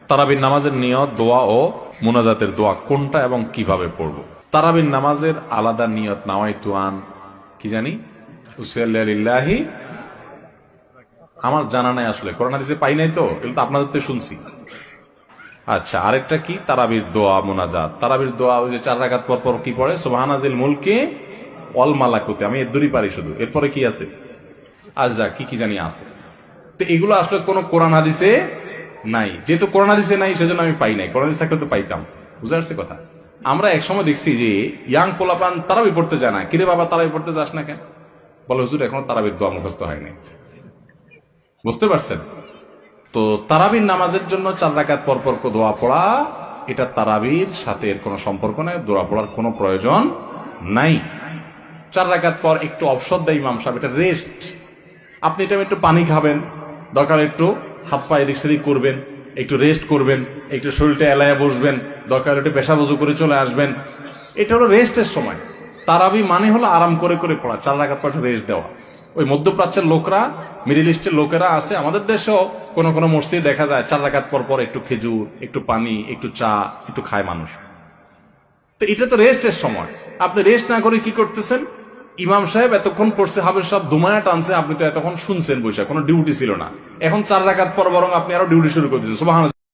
তারাবির নামাজের নিয়ত, দোয়া ও মুনাজাতের দোয়া কোনটা এবং কিভাবে পড়বো? তারাবির নামাজের আলাদা নিয়ত নাওয়াইতু আন কি জানি উসাল্লি লিল্লাহি, আমার জানা নাই আসলে, কোরআন হাদিসে পাই নাই তো, এগুলো তো আপনাদের তো শুনছি। আচ্ছা, আরেকটা কি তারাবির দোয়া মুনাজাত? তারাবির দোয়া ওই যে 4 রাকাত পর পর কি পড়ে? সুবহানাজিল মুলকি ওয়াল মালাকুতি, আমি এর দূরই পারি শুধু, এরপরে কি আছে? আচ্ছা, কি কি জানি আছে। তো এগুলো আসলে কোনো কোরআন হাদিসে নাই, যেহেতু কোরআন হাদিসে নাই সেজন্য আমি পাই নাই, কোরআন হাদিস থাকলে তো পাইতাম। বুঝতে পারছে কথা? আমরা একসময় দেখছি যে ইয়াং পোলাপান তারাবি পড়তে যায় না। কিরে বাবা তারাবি পড়তে যাস না কেন? বলে হুজুর এখনো তারাবির দোয়া মুখস্থ হয়নি। বুঝতে পারছেন? তো তারাবির নামাজের জন্য 4 রাকাত পর পর দোয়া পড়া, এটা তারাবির সাথে এর কোনো সম্পর্ক নাই, দোয়া পড়ার কোনো প্রয়োজন নাই। 4 রাকাত পর একটু অবসর দেয় ইমাম সাহেব, এটা রেস্ট। আপনি এটা একটু পানি খাবেন, দরকার একটু হাত পা এদিক সেদিক করবেন, একটু রেস্ট করবেন, একটু শরীরটা এলায়া বসবেন, দরকার একটু পেশা বজু করে চলে আসবেন। এটা হলো রেস্টের সময়। তারাবি মানে হলো আরাম করে করে পড়া, 4 রাকাত পর রেস্ট দেওয়া। ওই মধ্যপ্রাচ্যের লোকরা, মিডিল ইস্টের লোকেরা আছে, আমাদের দেশেও কোন কোন মসজিদে দেখা যায় 4 রাকাত পর পর একটু খেজুর, একটু পানি, একটু চা, একটু খায় মানুষ। তো এটা তো রেস্টের সময়, আপনি রেস্ট না করে কি করতেছেন? ইমাম সাহেব এতক্ষণ পড়ছে, হাফেজ সাহেব দুমায়া টানছে, আপনি তো এতক্ষণ শুনছেন বসে, কোনো ডিউটি ছিল না। এখন 4 রাকাত পর বরং আপনি আরো ডিউটি শুরু করে দিচ্ছেন। সুবহানাল্লাহ।